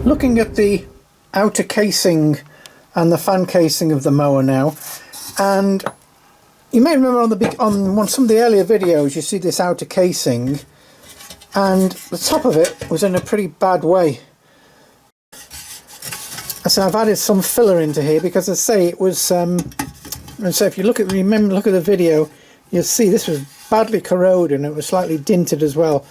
Looking at the outer casing and the fan casing of the mower now, and you may remember on some of the earlier videos you see this outer casing and the top of it was in a pretty bad way. So I've added some filler into here because, as I say, it was and so if you look at the video, you'll see this was badly corroded and it was slightly dinted as well.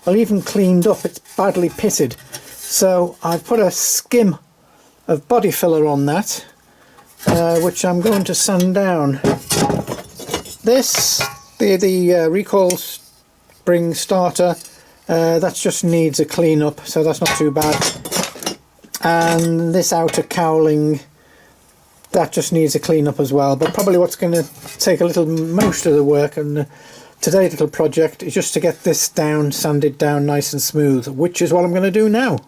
Well, even cleaned up, it's badly pitted. So I've put a skim of body filler on that, which I'm going to sand down. This, the recoil spring starter, that just needs a clean up, so that's not too bad. And this outer cowling, that just needs a clean up as well. But probably what's going to take most of the work and today's little project is just to get this down, sanded down nice and smooth, which is what I'm going to do now.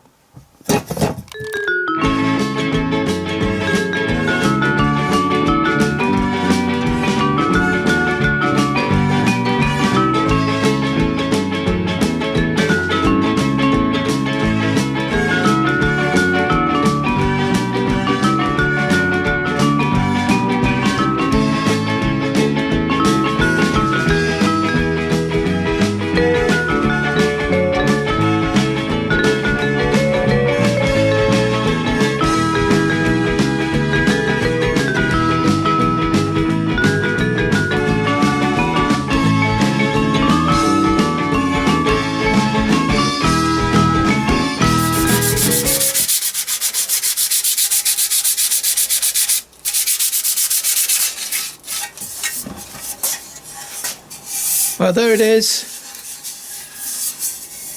Well, there it is,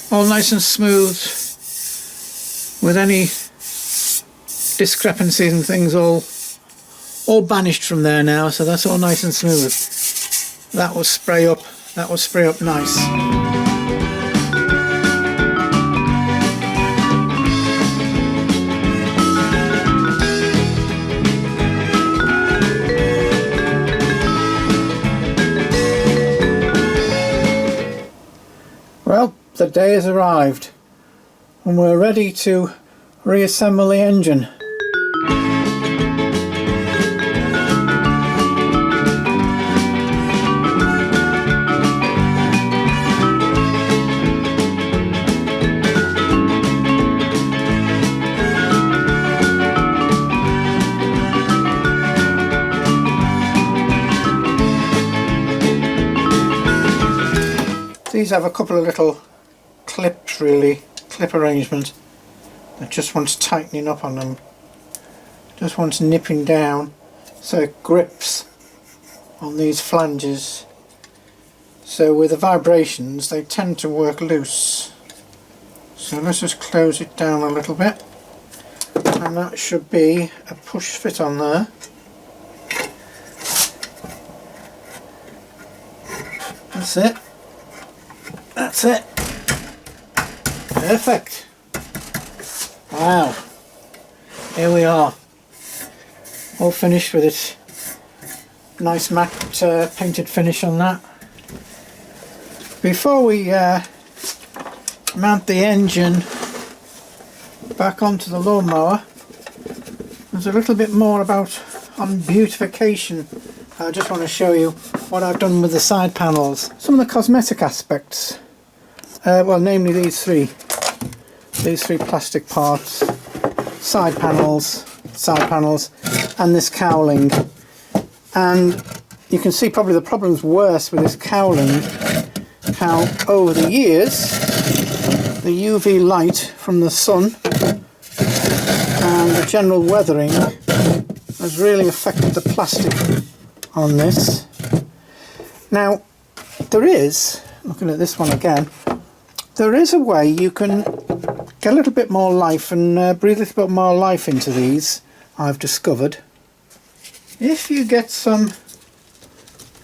all nice and smooth, with any discrepancies and things all banished from there now, so that's all nice and smooth. That will spray up nice. Well, the day has arrived and we're ready to reassemble the engine. These have a couple of little clips, clip arrangement that just wants tightening up on them, just wants nipping down so it grips on these flanges. So with the vibrations they tend to work loose. So let's just close it down a little bit, and that should be a push fit on there. That's it. That's it. Perfect. Wow. Here we are. All finished with it. Nice matte painted finish on that. Before we mount the engine back onto the lawnmower, there's a little bit more on beautification. I just want to show you what I've done with the side panels. Some of the cosmetic aspects. Well, namely these three plastic parts, side panels, and this cowling. And you can see probably the problem's worse with this cowling, how over the years the UV light from the sun and the general weathering has really affected the plastic on this. Now there is, looking at this one again, there is a way you can get a little bit more life and breathe a little bit more life into these, I've discovered. If you get some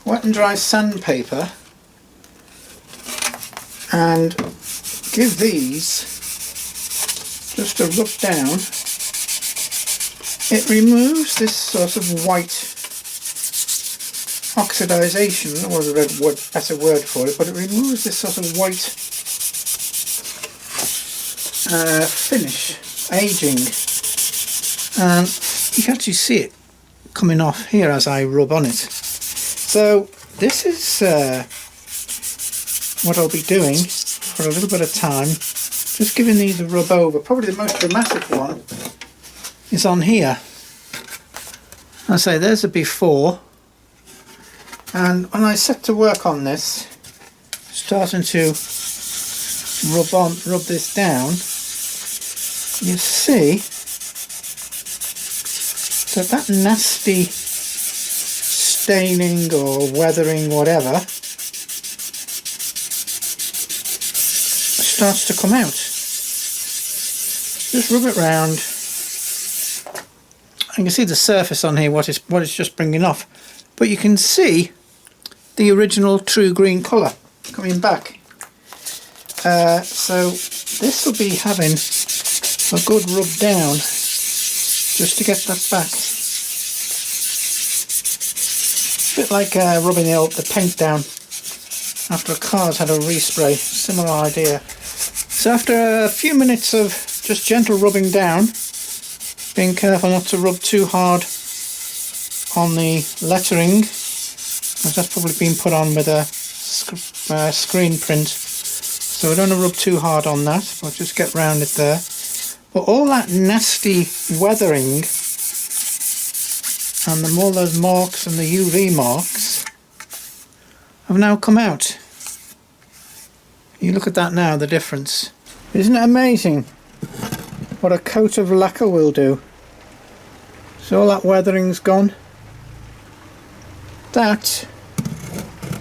wet and dry sandpaper and give these just a rub down, it removes this sort of white oxidization, or a better word for it, but it removes this sort of white finish aging, and you can actually see it coming off here as I rub on it. So this is what I'll be doing for a little bit of time, just giving these a rub over. Probably the most dramatic one is on here. I say there's a before, and when I set to work on this, starting to rub this down, you see that nasty staining or weathering, whatever, starts to come out. Just rub it round. You can see the surface on here, what it's just bringing off, but you can see the original true green colour coming back. So this will be having a good rub down just to get that back. A bit like rubbing the paint down after a car's had a respray, similar idea. So after a few minutes of just gentle rubbing down, being careful not to rub too hard on the lettering, as that's probably been put on with a screen print, so I don't want to rub too hard on that, but just get round it there. But all that nasty weathering and all those marks and the UV marks have now come out. You look at that now, the difference. Isn't it amazing what a coat of lacquer will do? So all that weathering's gone. That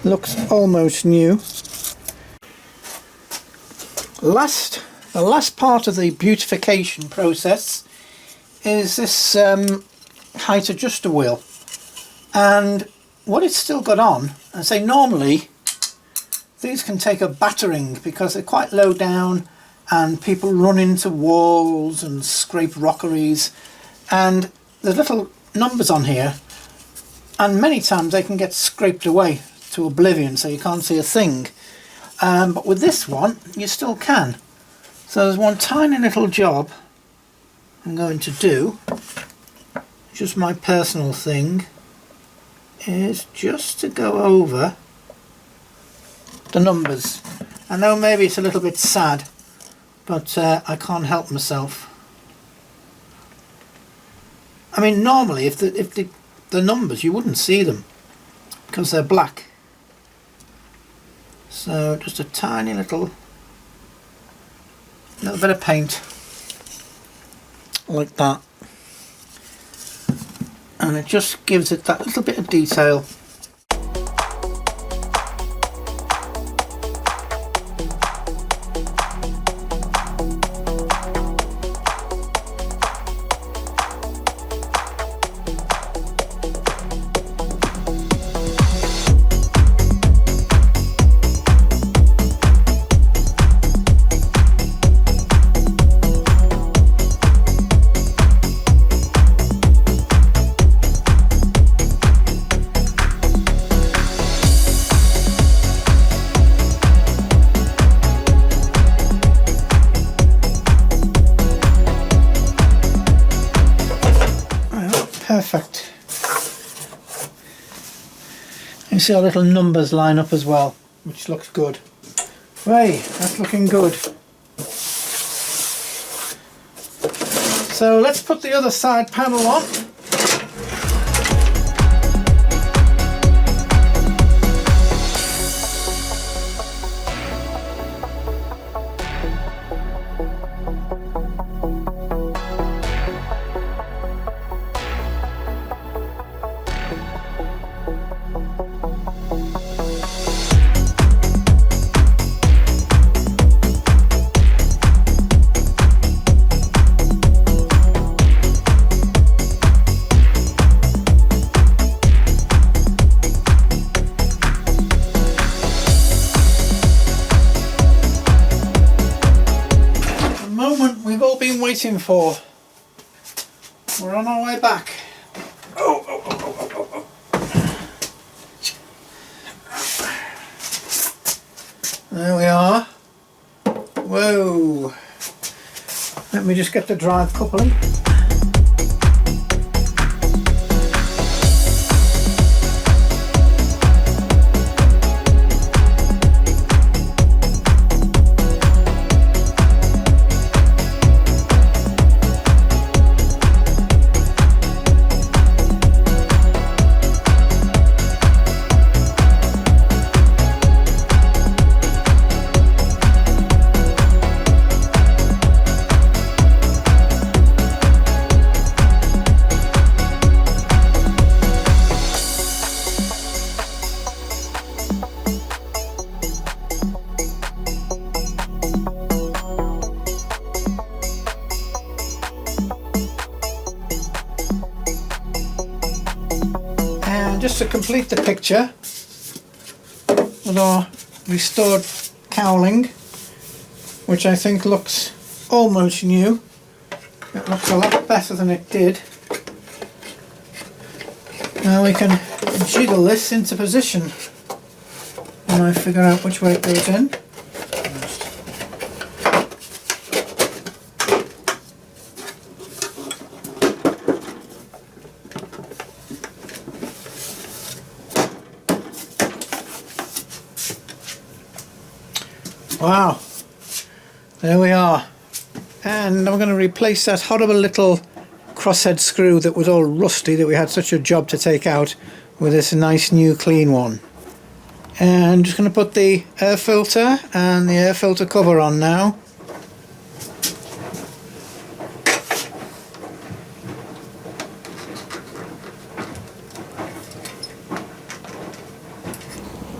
looks almost new. The last part of the beautification process is this height adjuster wheel, and what it's still got on, I say normally these can take a battering because they're quite low down and people run into walls and scrape rockeries, and there's little numbers on here, and many times they can get scraped away to oblivion so you can't see a thing. But with this one you still can. So there's one tiny little job I'm going to do, just my personal thing, is just to go over the numbers. I know maybe it's a little bit sad, but I can't help myself. I mean, normally if the numbers, you wouldn't see them because they're black. So just a tiny little bit of paint like that, and it just gives it that little bit of detail. Perfect. You see our little numbers line up as well, which looks good. Right, that's looking good. So let's put the other side panel on. Waiting for. We're on our way back. There we are. Whoa. Let me just get the drive coupling. Just to complete the picture with our restored cowling, which I think looks almost new. It looks a lot better than it did. Now we can jiggle this into position when I figure out which way it goes in. Wow, there we are, and I'm going to replace that horrible little crosshead screw that was all rusty that we had such a job to take out with this nice new clean one. And I'm just going to put the air filter and the air filter cover on now.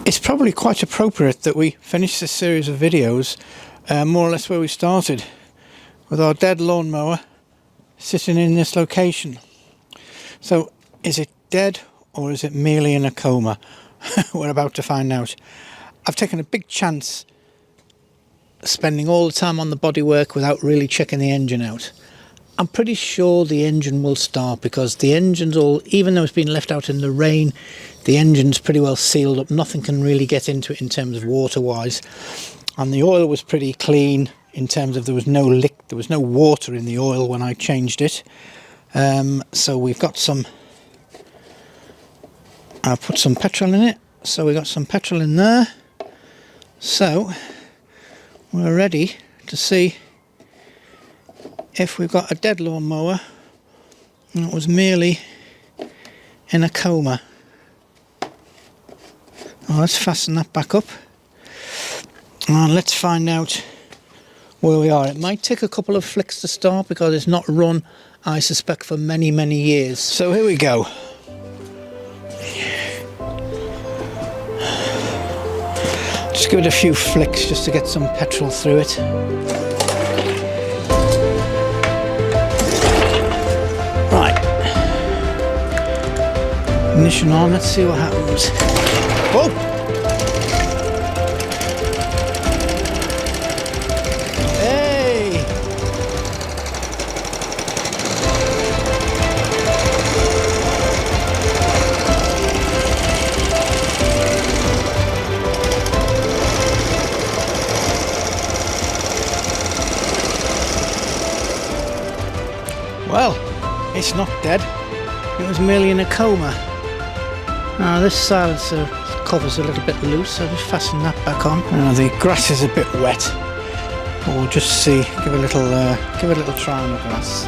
It's probably quite appropriate that we finish this series of videos more or less where we started, with our dead lawnmower sitting in this location. So is it dead or is it merely in a coma? We're about to find out. I've taken a big chance spending all the time on the bodywork without really checking the engine out. I'm pretty sure the engine will start, because the engine's all, even though it's been left out in the rain, the engine's pretty well sealed up. Nothing can really get into it in terms of water wise, and the oil was pretty clean in terms of there was no water in the oil when I changed it. So we've got some, I put some petrol in it, so we got some petrol in there, so we're ready to see if we've got a dead lawnmower and it was merely in a coma. Well, let's fasten that back up and let's find out where we are. It might take a couple of flicks to start because it's not run, I suspect, for many years. So here we go. Just give it a few flicks just to get some petrol through it. Right, ignition on, let's see what happens. Whoa! Hey! Well, it's not dead. It was merely in a coma. Now this silencer cover's a little bit loose, so just fasten that back on. Now the grass is a bit wet, but we'll just see. Give a little try on the grass.